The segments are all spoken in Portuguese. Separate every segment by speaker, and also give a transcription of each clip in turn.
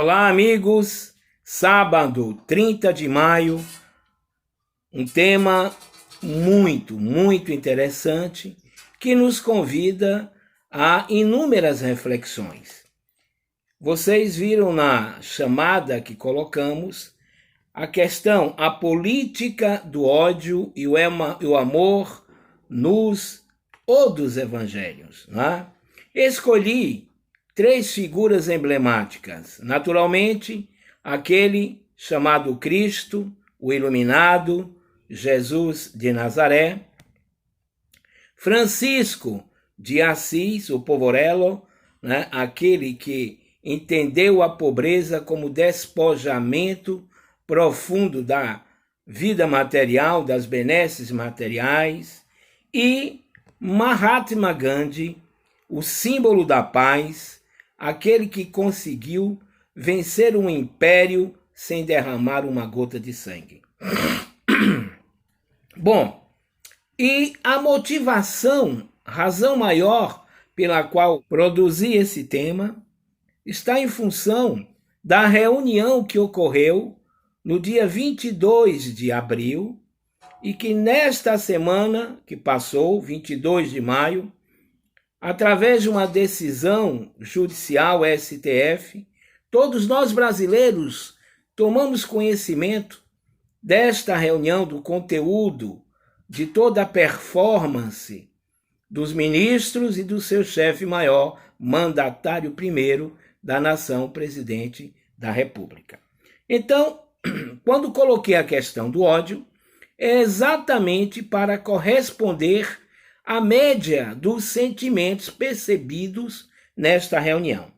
Speaker 1: Olá, amigos. Sábado, 30 de maio, um tema muito interessante que nos convida a inúmeras reflexões. Vocês viram na chamada que colocamos a questão, a política do ódio e o amor nos ou dos evangelhos, né? Escolhi 3 figuras emblemáticas. Naturalmente, aquele chamado Cristo, o Iluminado, Jesus de Nazaré, Francisco de Assis, o Poverello, né? Aquele que entendeu a pobreza como despojamento profundo da vida material, das benesses materiais, e Mahatma Gandhi, o símbolo da paz, aquele que conseguiu vencer um império sem derramar uma gota de sangue. Bom, e a motivação, razão maior pela qual produzi esse tema, está em função da reunião que ocorreu no dia 22 de abril e que nesta semana que passou, 22 de maio, através de uma decisão judicial STF, todos nós brasileiros tomamos conhecimento desta reunião, do conteúdo, de toda a performance dos ministros e do seu chefe maior, mandatário primeiro da nação, presidente da República. Então, quando coloquei a questão do ódio, é exatamente para corresponder à média dos sentimentos percebidos nesta reunião.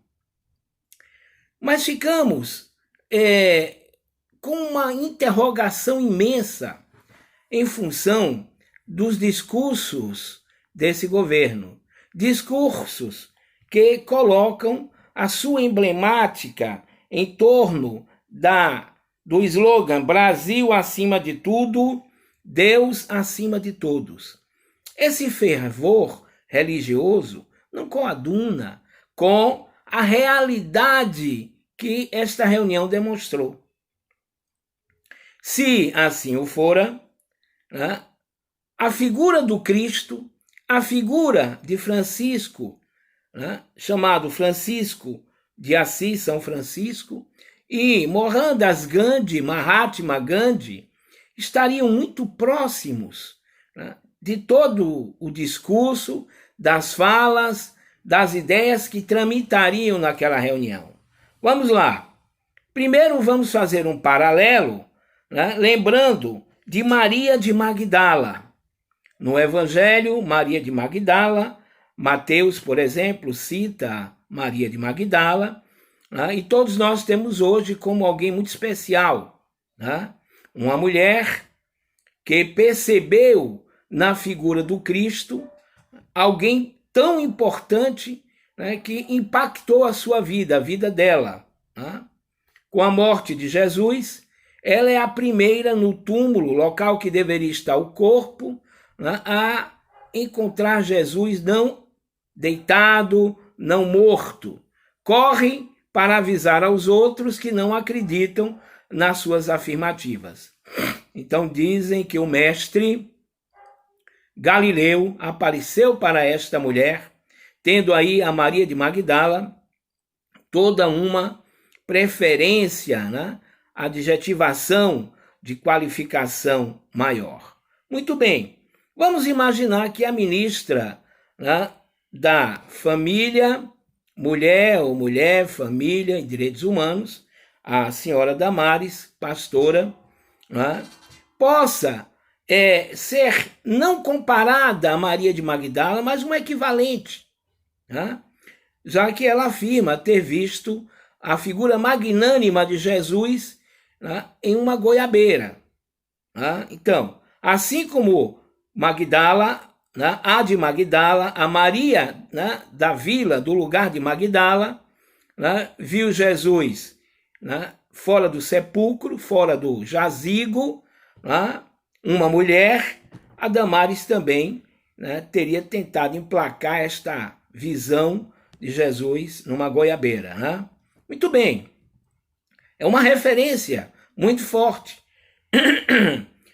Speaker 1: Mas ficamos com uma interrogação imensa em função dos discursos desse governo. Discursos que colocam a sua emblemática em torno do slogan Brasil acima de tudo, Deus acima de todos. Esse fervor religioso não coaduna com a realidade que esta reunião demonstrou. Se assim o fora, né, a figura do Cristo, a figura de Francisco, né, chamado Francisco de Assis, São Francisco, e Mohandas Gandhi, Mahatma Gandhi, estariam muito próximos, né, de todo o discurso, das falas, das ideias que tramitariam naquela reunião. Vamos lá. Primeiro vamos fazer um paralelo, né, lembrando de Maria de Magdala. No Evangelho, Maria de Magdala, Mateus, por exemplo, cita Maria de Magdala, né, e todos nós temos hoje como alguém muito especial, né, uma mulher que percebeu na figura do Cristo alguém tão importante, né, que impactou a sua vida, a vida dela. Né? Com a morte de Jesus, ela é a primeira no túmulo, local que deveria estar o corpo, né, a encontrar Jesus não deitado, não morto. Corre para avisar aos outros que não acreditam nas suas afirmativas. Então dizem que o mestre Galileu apareceu para esta mulher, tendo aí a Maria de Magdala toda uma preferência, né, adjetivação de qualificação maior. Muito bem, vamos imaginar que a ministra, né, da família, mulher, família e direitos humanos, a senhora Damares, pastora, né, possa ser não comparada a Maria de Magdala, mas uma equivalente, né? Já que ela afirma ter visto a figura magnânima de Jesus, né, em uma goiabeira. Né? Então, assim como Magdala, né, a de Magdala, a Maria, né, da vila, do lugar de Magdala, né, viu Jesus, né, fora do sepulcro, fora do jazigo, né, uma mulher, a Damares também, né, teria tentado emplacar esta visão de Jesus numa goiabeira. Né? Muito bem. É uma referência muito forte.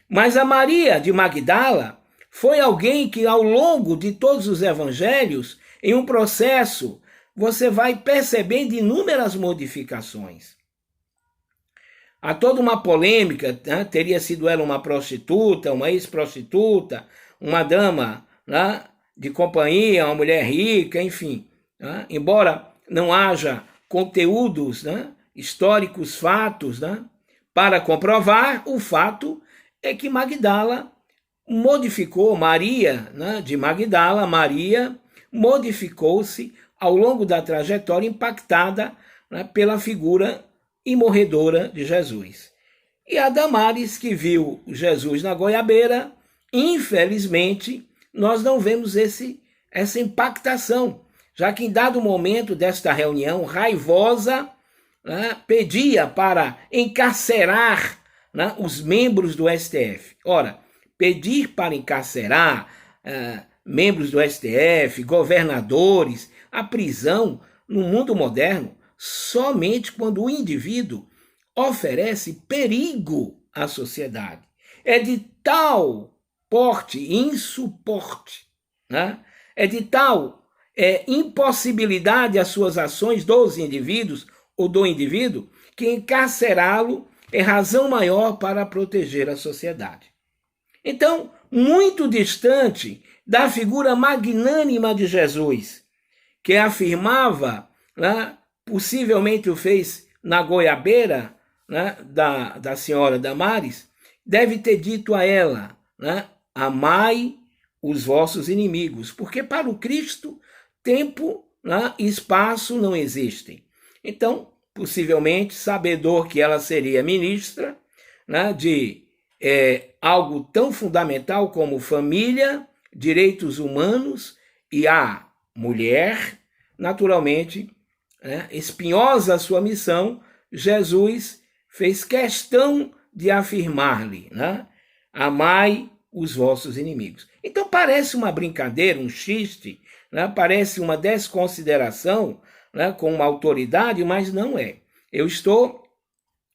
Speaker 1: Mas a Maria de Magdala foi alguém que, ao longo de todos os evangelhos, em um processo, você vai percebendo inúmeras modificações. Há toda uma polêmica, né? Teria sido ela uma prostituta, uma ex-prostituta, uma dama, né, de companhia, uma mulher rica, enfim. Né? Embora não haja conteúdos, né, históricos, fatos, né, para comprovar, o fato é que Magdala modificou, Maria, né, de Magdala, Maria modificou-se ao longo da trajetória, impactada, né, pela figura imorredora de Jesus. E a Damares, que viu Jesus na goiabeira, infelizmente, nós não vemos essa impactação, já que em dado momento desta reunião raivosa, né, pedia para encarcerar, né, os membros do STF. Ora, pedir para encarcerar membros do STF, governadores, a prisão no mundo moderno, somente quando o indivíduo oferece perigo à sociedade. É de tal porte, insuporte, né? É de tal impossibilidade as suas ações dos indivíduos ou do indivíduo, que encarcerá-lo é razão maior para proteger a sociedade. Então, muito distante da figura magnânima de Jesus, que afirmava, né, possivelmente o fez na goiabeira, né, da senhora Damares, deve ter dito a ela, né, amai os vossos inimigos, porque para o Cristo tempo, né, e espaço não existem. Então, possivelmente, sabedor que ela seria ministra, né, de algo tão fundamental como família, direitos humanos e a mulher, naturalmente, né, espinhosa a sua missão, Jesus fez questão de afirmar-lhe, né, amai os vossos inimigos. Então parece uma brincadeira, um xiste, né, parece uma desconsideração, né, com uma autoridade, mas não é. Eu estou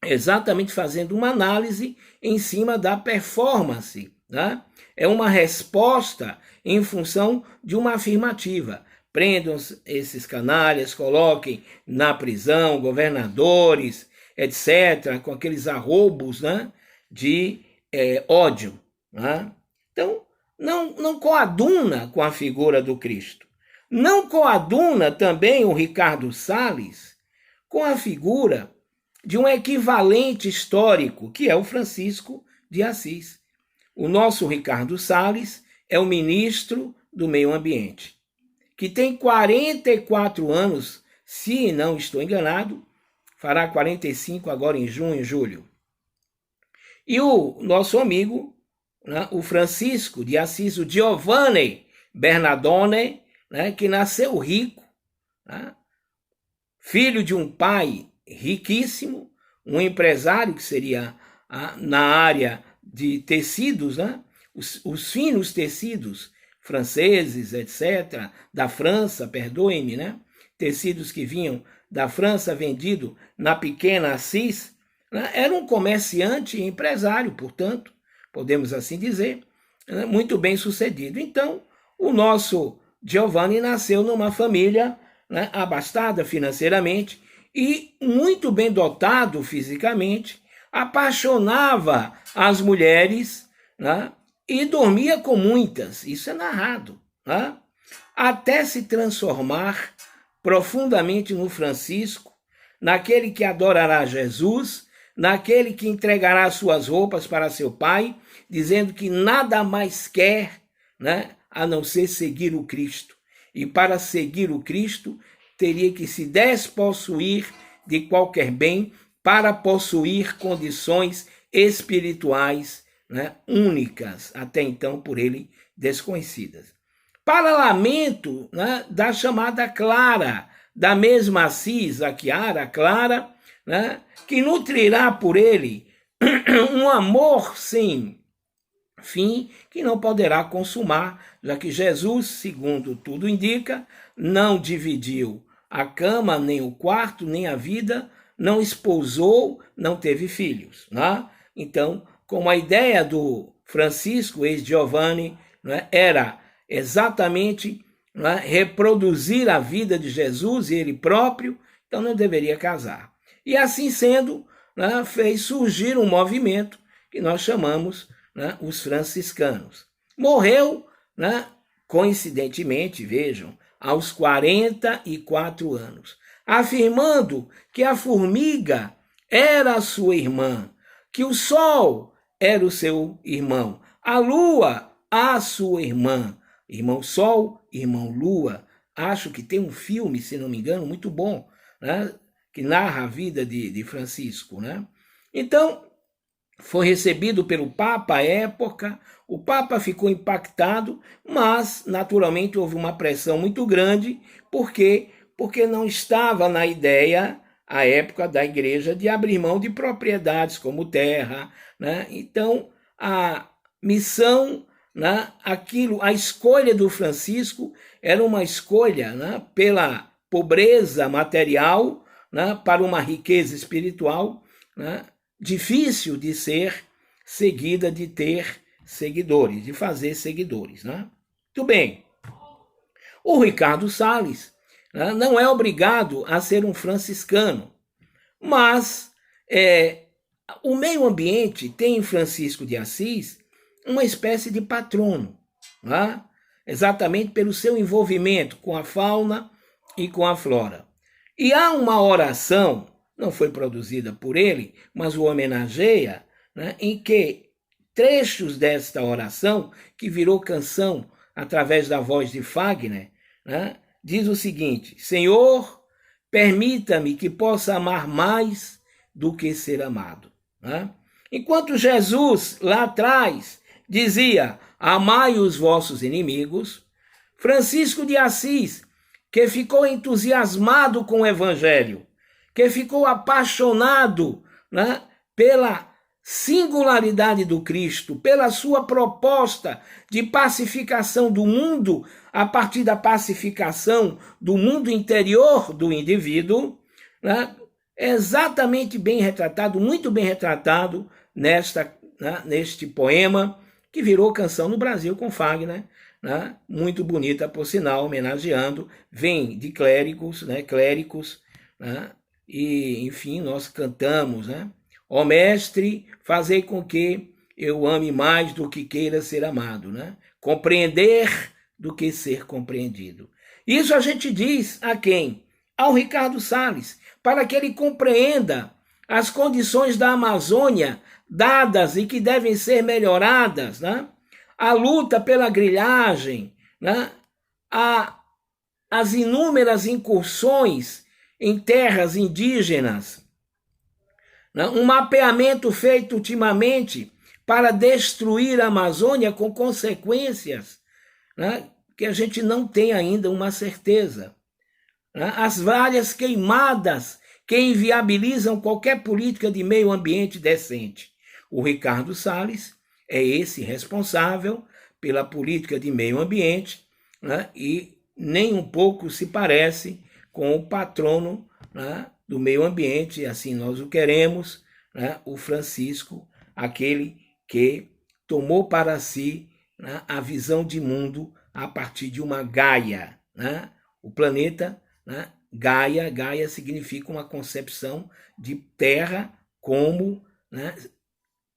Speaker 1: exatamente fazendo uma análise em cima da performance, né? É uma resposta em função de uma afirmativa. Prendam esses canalhas, coloquem na prisão governadores, etc., com aqueles arroubos, né, de ódio. Né? Então, não coaduna com a figura do Cristo. Não coaduna também o Ricardo Salles com a figura de um equivalente histórico, que é o Francisco de Assis. O nosso Ricardo Salles é o ministro do Meio Ambiente, que tem 44 anos, se não estou enganado, fará 45 agora em junho, julho. E o nosso amigo, né, o Francisco de Assis, o Giovanni Bernardone, né, que nasceu rico, né, filho de um pai riquíssimo, um empresário que seria na área de tecidos, né? Os finos tecidos franceses, etc., da França, perdoem-me, né? Tecidos que vinham da França vendido na pequena Assis, né? Era um comerciante e empresário, portanto, podemos assim dizer, né? Muito bem sucedido. Então, o nosso Giovanni nasceu numa família, né, abastada financeiramente, e muito bem dotado fisicamente, apaixonava as mulheres, né, e dormia com muitas, isso é narrado, né, até se transformar profundamente no Francisco, naquele que adorará Jesus, naquele que entregará suas roupas para seu pai, dizendo que nada mais quer, né, a não ser seguir o Cristo. E para seguir o Cristo, teria que se despossuir de qualquer bem para possuir condições espirituais, né, únicas, até então por ele desconhecidas. Para lamento, né, da chamada Clara, da mesma Assis, a Chiara, Clara, né, que nutrirá por ele um amor sem fim que não poderá consumar, já que Jesus, segundo tudo indica, não dividiu a cama, nem o quarto, nem a vida, não esposou, não teve filhos. Né? Então, como a ideia do Francisco ex Giovanni, né, era exatamente, né, reproduzir a vida de Jesus e ele próprio, então não deveria casar. E assim sendo, né, fez surgir um movimento que nós chamamos, né, os franciscanos. Morreu, né, coincidentemente, vejam, aos 44 anos, afirmando que a formiga era a sua irmã, que o sol era o seu irmão, a lua a sua irmã, irmão sol, irmão lua. Acho que tem um filme, se não me engano, muito bom, né, que narra a vida de Francisco. Né? Então, foi recebido pelo Papa à época, o Papa ficou impactado, mas naturalmente houve uma pressão muito grande, porque não estava na ideia, à época da igreja, de abrir mão de propriedades como terra. Né? Então, a missão, né, a escolha do Francisco era uma escolha, né, pela pobreza material, né, para uma riqueza espiritual, né, difícil de ser seguida, de ter seguidores, de fazer seguidores. Né? Muito bem. O Ricardo Salles, né, não é obrigado a ser um franciscano, mas o meio ambiente tem em Francisco de Assis uma espécie de patrono, né? Exatamente pelo seu envolvimento com a fauna e com a flora. E há uma oração, não foi produzida por ele, mas o homenageia, né, em que trechos desta oração, que virou canção através da voz de Fagner, né, diz o seguinte: Senhor, permita-me que possa amar mais do que ser amado. Né? Enquanto Jesus, lá atrás, dizia, amai os vossos inimigos, Francisco de Assis, que ficou entusiasmado com o evangelho, que ficou apaixonado, né, pela singularidade do Cristo, pela sua proposta de pacificação do mundo, a partir da pacificação do mundo interior do indivíduo, né, exatamente bem retratado, muito bem retratado neste poema, que virou canção no Brasil com Fagner, né, muito bonita, por sinal, homenageando, vem de clérigos, né, né, e, enfim, nós cantamos, né? Ó mestre, fazei com que eu ame mais do que queira ser amado, né? Compreender do que ser compreendido. Isso a gente diz a quem? Ao Ricardo Salles, para que ele compreenda as condições da Amazônia dadas e que devem ser melhoradas, né? A luta pela grilhagem, né? As inúmeras incursões em terras indígenas, né? Um mapeamento feito ultimamente para destruir a Amazônia com consequências, né, que a gente não tem ainda uma certeza. Né? As várias queimadas que inviabilizam qualquer política de meio ambiente decente. O Ricardo Salles é esse responsável pela política de meio ambiente, né, e nem um pouco se parece com o patrono, né, do meio ambiente, assim nós o queremos, né, o Francisco, aquele que tomou para si, né, a visão de mundo a partir de uma Gaia. Né? O planeta, né, Gaia significa uma concepção de terra como, né,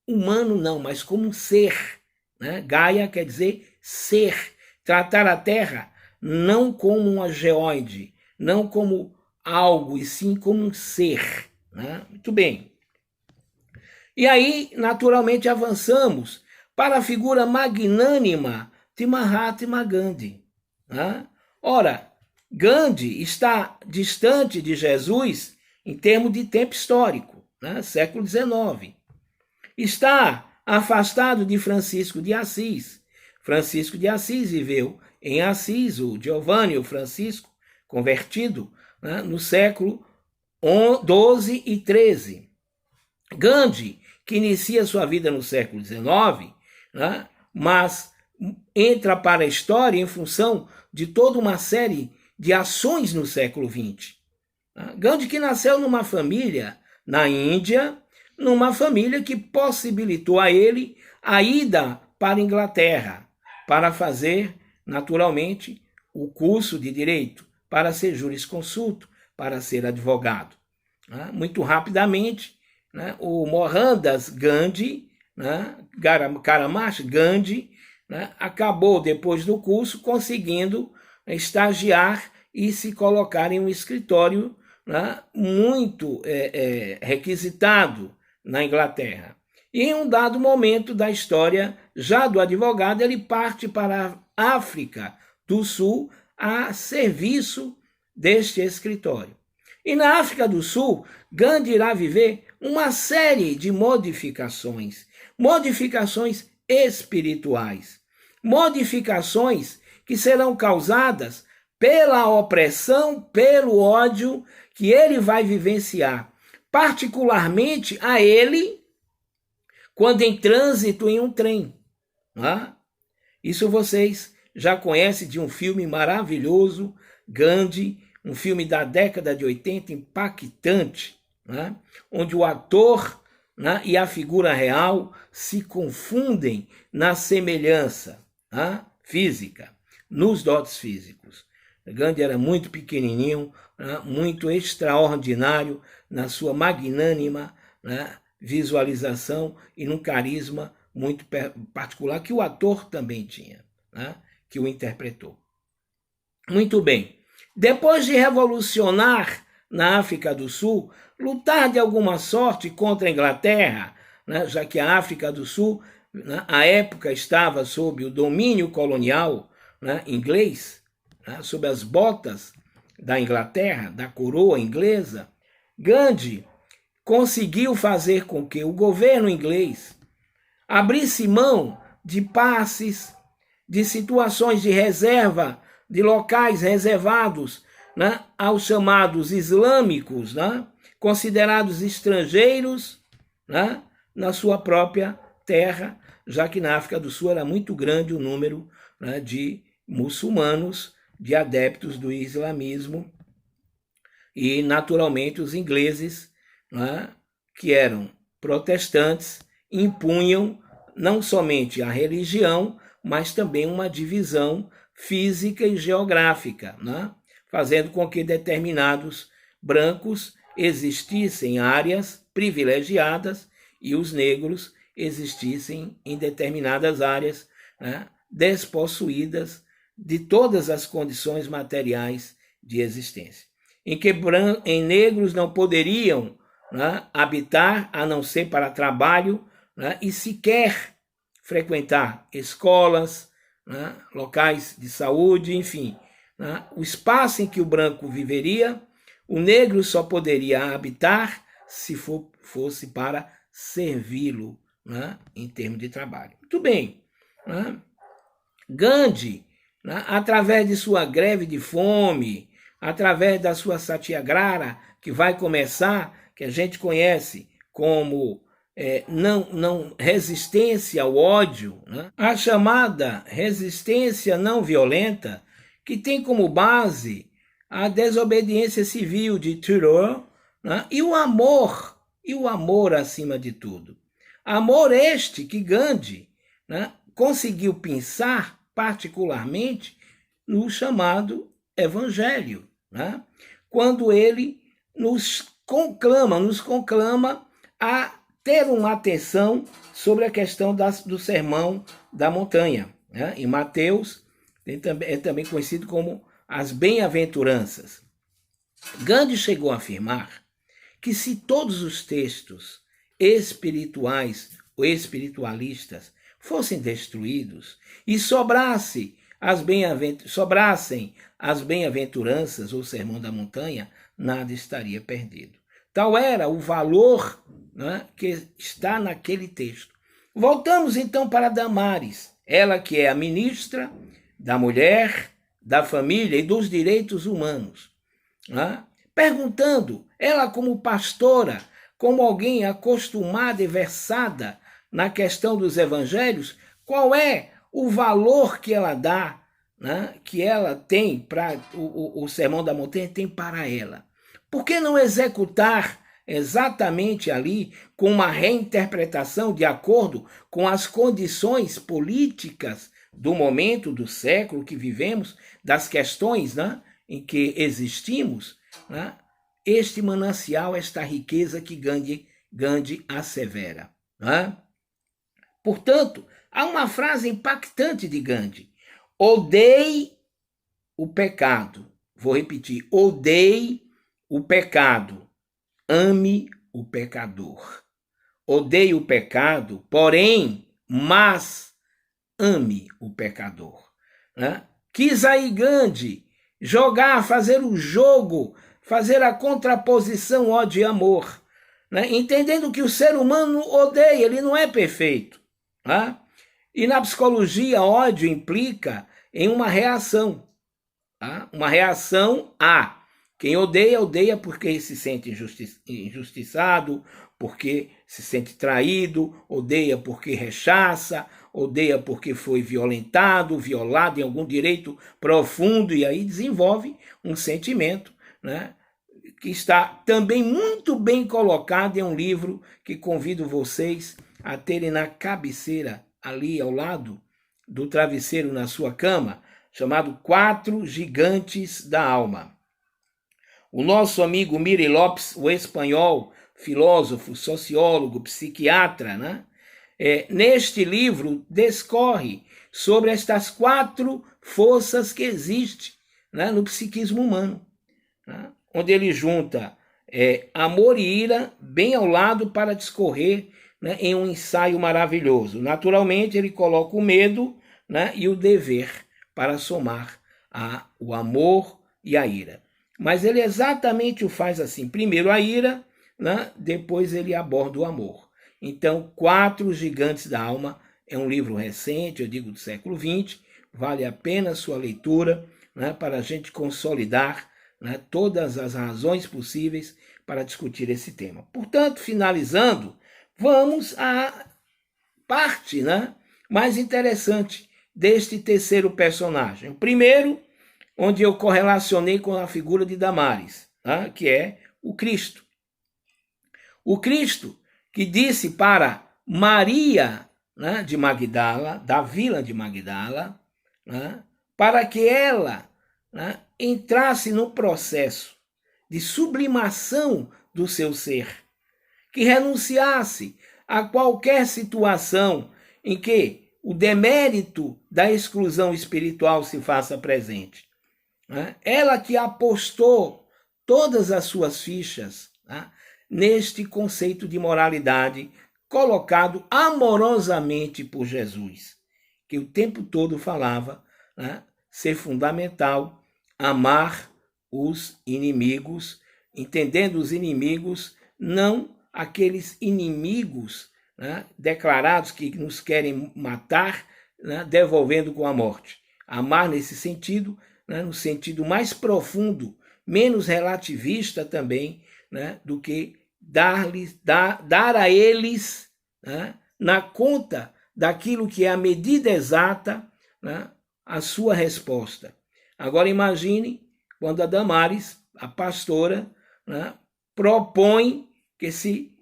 Speaker 1: humano não, mas como um ser. Né? Gaia quer dizer ser, tratar a terra não como uma geóide, não como algo, e sim como um ser. Né? Muito bem. E aí, naturalmente, avançamos para a figura magnânima de Mahatma Gandhi. Né? Ora, Gandhi está distante de Jesus em termos de tempo histórico, né? Século XIX. Está afastado de Francisco de Assis. Francisco de Assis viveu em Assis, o Giovanni, o Francisco, convertido, né, no século XII e XIII. Gandhi, que inicia sua vida no século XIX, né, mas entra para a história em função de toda uma série de ações no século XX. Gandhi que nasceu numa família na Índia, numa família que possibilitou a ele a ida para a Inglaterra, para fazer, naturalmente, o curso de Direito, para ser jurisconsulto, para ser advogado. Muito rapidamente, o Mohandas Gandhi, Karamchand Gandhi, acabou, depois do curso, conseguindo estagiar e se colocar em um escritório muito requisitado na Inglaterra. E em um dado momento da história, já do advogado, ele parte para a África do Sul a serviço deste escritório. E na África do Sul, Gandhi irá viver uma série de modificações espirituais, modificações que serão causadas pela opressão, pelo ódio que ele vai vivenciar, particularmente a ele, quando em trânsito em um trem. Isso vocês já conhecem de um filme maravilhoso, Gandhi, um filme da década de 80, impactante, onde o ator e a figura real se confundem na semelhança física, nos dotes físicos. Gandhi era muito pequenininho, muito extraordinário na sua magnânima visualização e num carisma muito particular que o ator também tinha, que o interpretou. Muito bem. Depois de revolucionar na África do Sul, lutar de alguma sorte contra a Inglaterra, já que a África do Sul, à época, estava sob o domínio colonial inglês, sob as botas da Inglaterra, da coroa inglesa, Gandhi conseguiu fazer com que o governo inglês abrisse mão de passes, de situações de reserva, de locais reservados aos chamados islâmicos, considerados estrangeiros na sua própria terra, já que na África do Sul era muito grande o número de muçulmanos, de adeptos do islamismo, e naturalmente os ingleses, que eram protestantes, impunham não somente a religião, mas também uma divisão física e geográfica, fazendo com que determinados brancos existissem áreas privilegiadas e os negros existissem em determinadas áreas despossuídas de todas as condições materiais de existência, em que negros não poderiam habitar a não ser para trabalho e sequer frequentar escolas, locais de saúde, enfim. O espaço em que o branco viveria, o negro só poderia habitar se fosse para servi-lo em termos de trabalho. Muito bem. Gandhi, através de sua greve de fome, através da sua satyagraha, que vai começar, que a gente conhece como não resistência ao ódio, a chamada resistência não violenta, que tem como base a desobediência civil de Thoreau, e o amor acima de tudo. Amor este que Gandhi conseguiu pensar particularmente no chamado Evangelho, quando ele nos conclama a ter uma atenção sobre a questão do Sermão da Montanha. Em Mateus, é também conhecido como as Bem-aventuranças. Gandhi chegou a afirmar que se todos os textos espirituais ou espiritualistas fossem destruídos e sobrassem as Bem-aventuranças ou Sermão da Montanha, nada estaria perdido. Tal era o valor que está naquele texto. Voltamos então para Damares, ela que é a ministra da mulher, da família e dos direitos humanos. Perguntando, ela como pastora, como alguém acostumada e versada na questão dos evangelhos, qual é o valor que ela dá, que ela tem para o Sermão da Montanha tem para ela. Por que não executar exatamente ali com uma reinterpretação de acordo com as condições políticas do momento, do século que vivemos, das questões, né, em que existimos, né, este manancial, esta riqueza que Gandhi assevera. Né? Portanto, há uma frase impactante de Gandhi: odeie o pecado. Vou repetir: odeie o pecado, ame o pecador. Odeie o pecado, porém, mas ame o pecador. Né? Quis aí Gandhi jogar, fazer o jogo, fazer a contraposição ódio e amor, né? Entendendo que o ser humano odeia, ele não é perfeito. Né? E na psicologia, ódio implica em uma reação. Tá? Uma reação a quem odeia, odeia porque se sente injustiçado, porque se sente traído, odeia porque rechaça, odeia porque foi violentado, violado em algum direito profundo, e aí desenvolve um sentimento, né, que está também muito bem colocado em um livro que convido vocês a terem na cabeceira, ali ao lado do travesseiro na sua cama, chamado Quatro Gigantes da Alma. O nosso amigo Miri Lopes, o espanhol, filósofo, sociólogo, psiquiatra, né? Neste livro discorre sobre estas quatro forças que existem, né, no psiquismo humano, né? Onde ele junta amor e ira bem ao lado para discorrer, né, em um ensaio maravilhoso. Naturalmente, ele coloca o medo, né, e o dever para somar o amor e a ira. Mas ele exatamente o faz assim. Primeiro a ira, né? Depois ele aborda o amor. Então, Quatro Gigantes da Alma é um livro recente, eu digo do século XX, vale a pena a sua leitura, né? Para a gente consolidar, né, todas as razões possíveis para discutir esse tema. Portanto, finalizando, vamos à parte, né, mais interessante deste terceiro personagem. O primeiro, onde eu correlacionei com a figura de Damares, né, que é o Cristo. O Cristo que disse para Maria, né, de Magdala, da vila de Magdala, né, para que ela, né, entrasse no processo de sublimação do seu ser, que renunciasse a qualquer situação em que o demérito da exclusão espiritual se faça presente. Ela que apostou todas as suas fichas, né, neste conceito de moralidade colocado amorosamente por Jesus, que o tempo todo falava, né, ser fundamental amar os inimigos, entendendo os inimigos não aqueles inimigos, né, declarados que nos querem matar, né, devolvendo com a morte. Amar nesse sentido, né, no sentido mais profundo, menos relativista também, né, do que dar a eles, né, na conta daquilo que é a medida exata, né, a sua resposta. Agora imagine quando a Damares, a pastora, né, propõe que se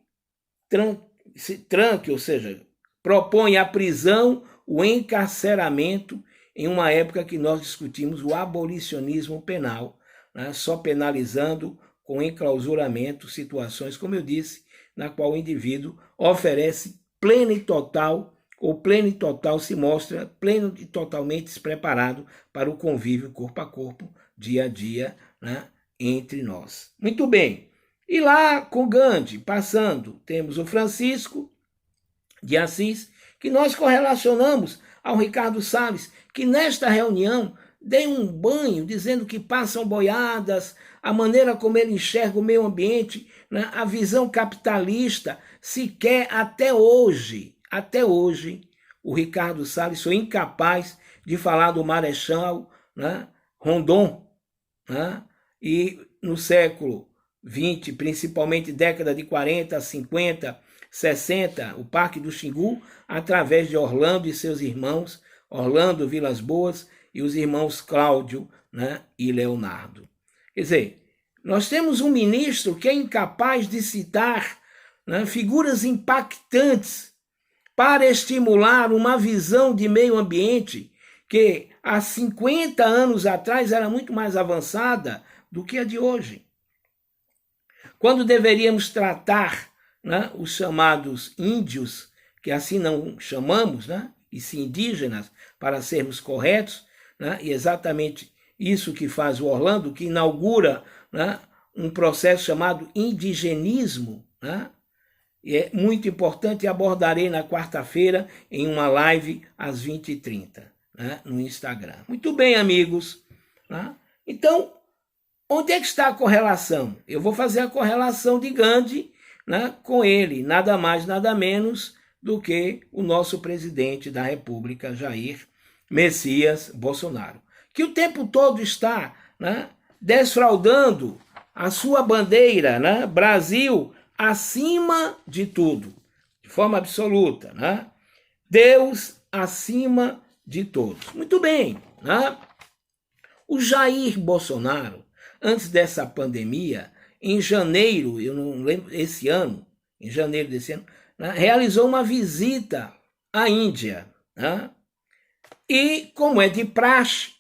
Speaker 1: tranque, ou seja, propõe a prisão, o encarceramento, em uma época que nós discutimos o abolicionismo penal, né, só penalizando com enclausuramento situações, como eu disse, na qual o indivíduo oferece pleno e total, ou pleno e total se mostra pleno e totalmente despreparado para o convívio corpo a corpo, dia a dia, né, entre nós. Muito bem. E lá com Gandhi, passando, temos o Francisco de Assis, que nós correlacionamos ao Ricardo Salles, que nesta reunião dei um banho dizendo que passam boiadas, a maneira como ele enxerga o meio ambiente, né, a visão capitalista, sequer até hoje, o Ricardo Salles foi incapaz de falar do Marechal, né, Rondon, né, e no século XX, principalmente década de 40, 50, 60, o Parque do Xingu, através de Orlando e seus irmãos, Orlando Vilas Boas e os irmãos Cláudio, né, e Leonardo. Quer dizer, Nós temos um ministro que é incapaz de citar, né, figuras impactantes para estimular uma visão de meio ambiente que há 50 anos atrás era muito mais avançada do que a de hoje. Quando deveríamos tratar, né, os chamados índios, que assim não chamamos, né, e se indígenas, para sermos corretos, né, e exatamente isso que faz o Orlando, que inaugura, né, um processo chamado indigenismo, né, e é muito importante, abordarei na quarta-feira em uma live às 20h30, né, no Instagram. Muito bem, amigos. Né? Então, onde é que está a correlação? Eu vou fazer a correlação de Gandhi, né, com ele, nada mais, nada menos do que o nosso presidente da República, Jair Messias Bolsonaro, que o tempo todo está, né, desfraudando a sua bandeira, né, Brasil acima de tudo, de forma absoluta, né? Deus acima de todos. Muito bem, né? O Jair Bolsonaro, antes dessa pandemia, em janeiro, eu não lembro, esse ano, em janeiro desse ano, né, realizou uma visita à Índia, né? E, como é de praxe,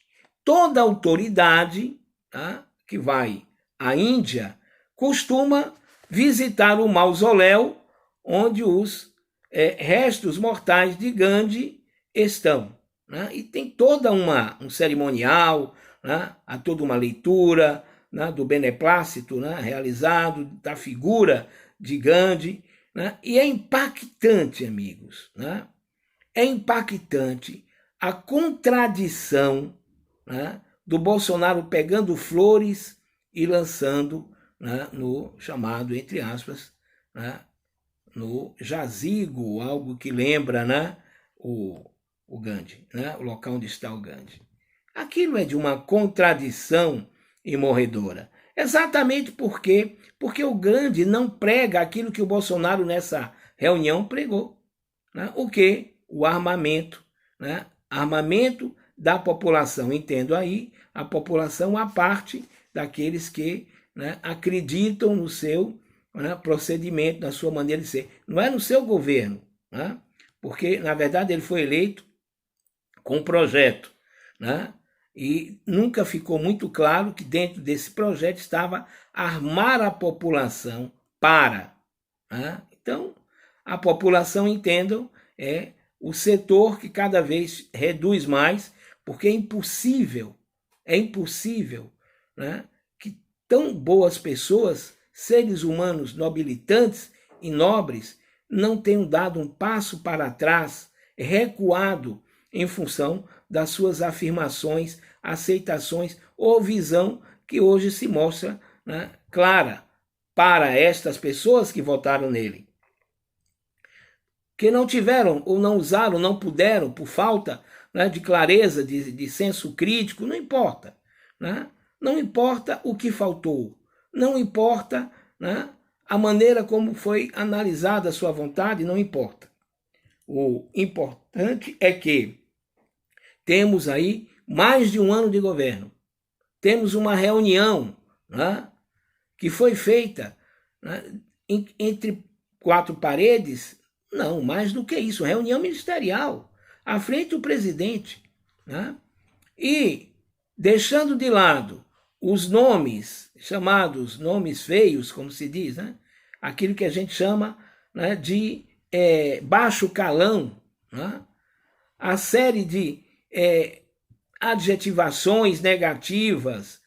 Speaker 1: toda autoridade, né, que vai à Índia costuma visitar o mausoléu onde os restos mortais de Gandhi estão. Né? E tem toda um cerimonial, né? Há toda uma leitura, né, do beneplácito, né, realizado, da figura de Gandhi. Né? E é impactante, amigos, né? É impactante a contradição, né, do Bolsonaro pegando flores e lançando, né, no chamado, entre aspas, né, no jazigo, algo que lembra, né, o Gandhi, né, o local onde está o Gandhi. Aquilo é de uma contradição imorredora. Exatamente porque o Gandhi não prega aquilo que o Bolsonaro nessa reunião pregou. Né? O que? O armamento. Né? Armamento da população. Entendo aí a população à parte daqueles que, né, acreditam no seu, né, procedimento, na sua maneira de ser. Não é no seu governo, né? Porque, na verdade, ele foi eleito com um projeto, né? E nunca ficou muito claro que dentro desse projeto estava armar a população para. Né? Então, a população, entendam, é o setor que cada vez reduz mais, porque é impossível, né, que tão boas pessoas, seres humanos nobilitantes e nobres, não tenham dado um passo para trás, recuado em função das suas afirmações, aceitações ou visão que hoje se mostra, né, clara para estas pessoas que votaram nele. Que não tiveram, ou não usaram, não puderam, por falta, né, de clareza, de senso crítico, não importa. Né? Não importa o que faltou, não importa, né, a maneira como foi analisada a sua vontade, não importa. O importante é que temos aí mais de um ano de governo. Temos uma reunião, né, que foi feita, né, entre quatro paredes. Não, mais do que isso, reunião ministerial, à frente do presidente. Né? E deixando de lado os nomes, chamados nomes feios, como se diz, né? Aquilo que a gente chama, né, de baixo calão, né? A série de adjetivações negativas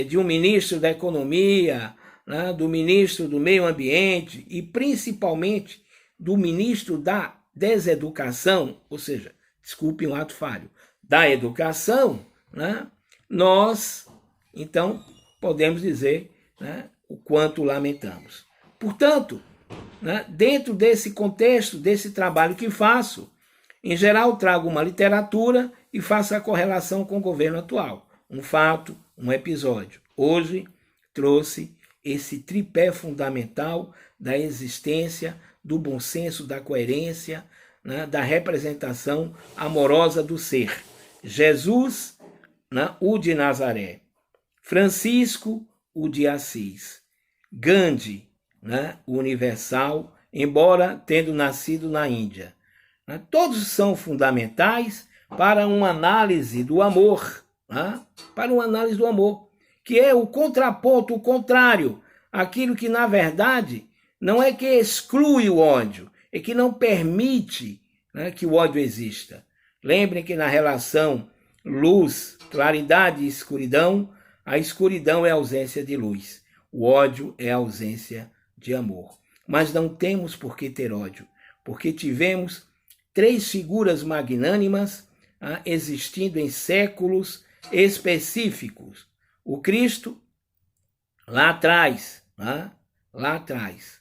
Speaker 1: de um ministro da Economia, né, do ministro do Meio Ambiente e principalmente do ministro da Deseducação, ou seja, desculpe um ato falho, da Educação, né, nós, então, podemos dizer, né, o quanto lamentamos. Portanto, né, dentro desse contexto, desse trabalho que faço, em geral trago uma literatura e faço a correlação com o governo atual. Um fato, um episódio. Hoje trouxe esse tripé fundamental da existência, do bom senso, da coerência, né, da representação amorosa do ser. Jesus, né, o de Nazaré. Francisco, o de Assis. Gandhi, né, o universal, embora tendo nascido na Índia. Todos são fundamentais para uma análise do amor, né? Para uma análise do amor, que é o contraponto, o contrário, aquilo que, na verdade, não é que exclui o ódio, é que não permite, né, que o ódio exista. Lembrem que na relação luz, claridade e escuridão, a escuridão é a ausência de luz, o ódio é a ausência de amor. Mas não temos por que ter ódio, porque tivemos 3 figuras magnânimas existindo em séculos específicos. O Cristo, lá atrás, lá atrás,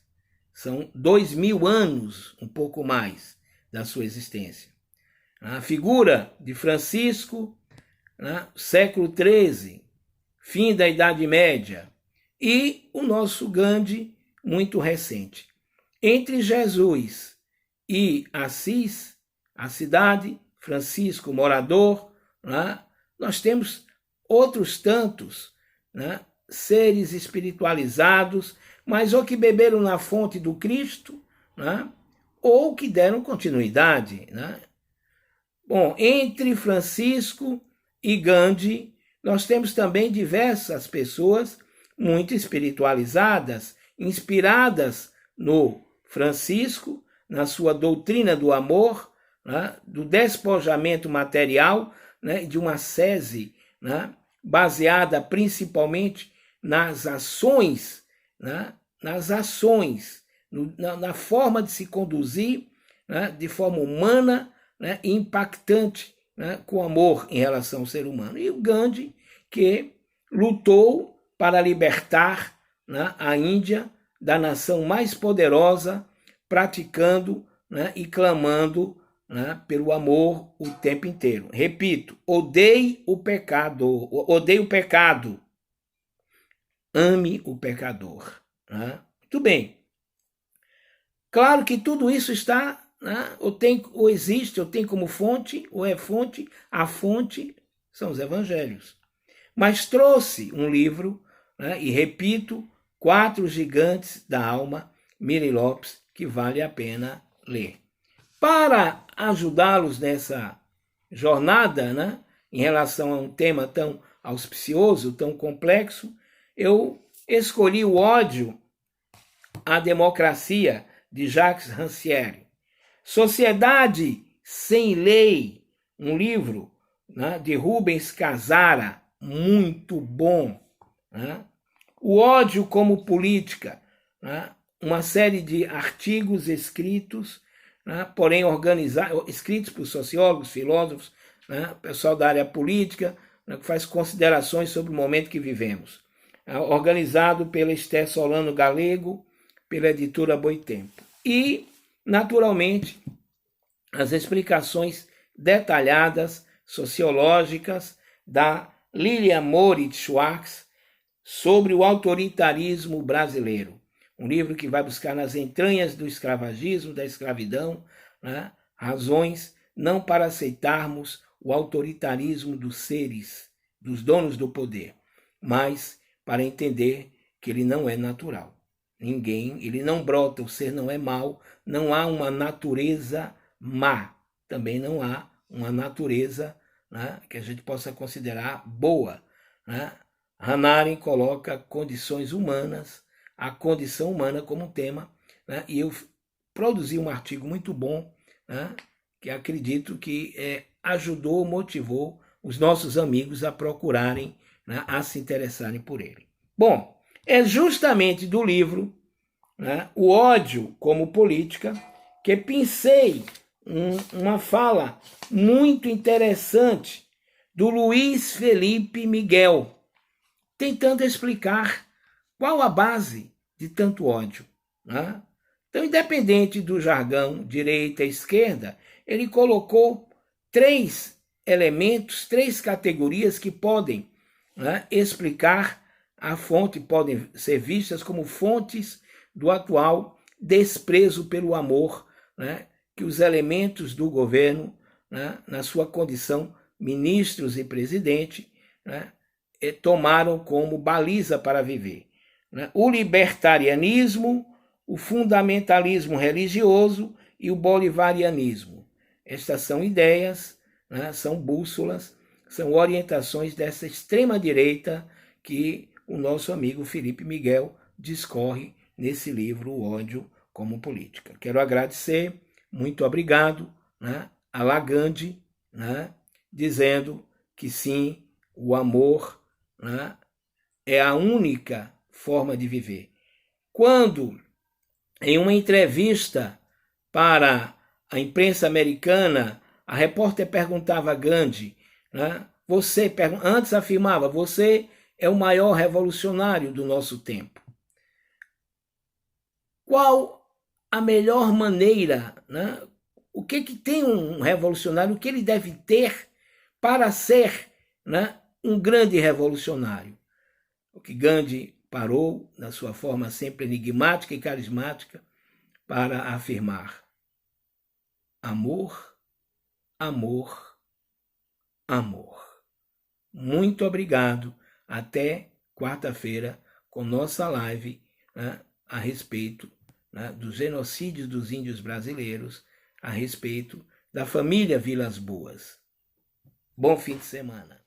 Speaker 1: são 2000 anos, um pouco mais, da sua existência. A figura de Francisco, século XIII, fim da Idade Média, e o nosso Gandhi, muito recente. Entre Jesus e Assis, a cidade, Francisco, morador, nós temos outros tantos seres espiritualizados, mas ou que beberam na fonte do Cristo, ou que deram continuidade. Bom, entre Francisco e Gandhi, nós temos também diversas pessoas muito espiritualizadas, inspiradas no Francisco, na sua doutrina do amor, do despojamento material, de uma ascese baseada principalmente nas ações, na forma de se conduzir de forma humana e impactante, com amor em relação ao ser humano. E o Gandhi, que lutou para libertar a Índia da nação mais poderosa, praticando e clamando pelo amor o tempo inteiro. Repito, odeie o pecado, ame o pecador. Muito bem. Claro que tudo isso está, ou existe, ou tem como fonte, ou é fonte, a fonte são os evangelhos. Mas trouxe um livro, e repito, 4 Gigantes da Alma, Miri Lopes, que vale a pena ler. Para ajudá-los nessa jornada, em relação a um tema tão auspicioso, tão complexo, eu escolhi O Ódio à Democracia, de Jacques Rancière. Sociedade Sem Lei, um livro de Rubens Casara, muito bom. O Ódio como Política, uma série de artigos escritos, porém escritos por sociólogos, filósofos, pessoal da área política, que faz considerações sobre o momento que vivemos. Organizado pela Esther Solano Galego, pela editora Boitempo. E, naturalmente, as explicações detalhadas, sociológicas, da Lilian Moritz Schwartz sobre o autoritarismo brasileiro. Um livro que vai buscar nas entranhas do escravagismo, da escravidão, razões não para aceitarmos o autoritarismo dos seres, dos donos do poder, mas para entender que ele não é natural. Ele não brota, o ser não é mau, não há uma natureza má, também não há uma natureza que a gente possa considerar boa. Hannah Arendt coloca condições humanas, a condição humana como um tema, e eu produzi um artigo muito bom, que acredito que ajudou, motivou os nossos amigos a procurarem, a se interessarem por ele. Bom, é justamente do livro O Ódio como Política que pensei uma fala muito interessante do Luiz Felipe Miguel, tentando explicar qual a base de tanto ódio. Então, independente do jargão direita e esquerda, ele colocou 3 elementos, 3 categorias que podem explicar a fonte, podem ser vistas como fontes do atual desprezo pelo amor, que os elementos do governo, na sua condição ministros e presidente, tomaram como baliza para viver, né? O libertarianismo, o fundamentalismo religioso e o bolivarianismo. Estas são ideias, né? São bússolas, são orientações dessa extrema-direita que o nosso amigo Felipe Miguel discorre nesse livro, O Ódio como Política. Quero agradecer, muito obrigado, né, a Lagande, né, dizendo que sim, o amor, né, é a única forma de viver. Quando, em uma entrevista para a imprensa americana, a repórter perguntava a Gandhi, né, antes afirmava, você é o maior revolucionário do nosso tempo. Qual a melhor maneira, né? O que tem um revolucionário, o que ele deve ter para ser, né, um grande revolucionário? O que Gandhi parou, na sua forma sempre enigmática e carismática, para afirmar: amor, amor, amor. Muito obrigado. Até quarta-feira com nossa live, né, a respeito, né, dos genocídios dos índios brasileiros, a respeito da família Vilas Boas. Bom fim de semana.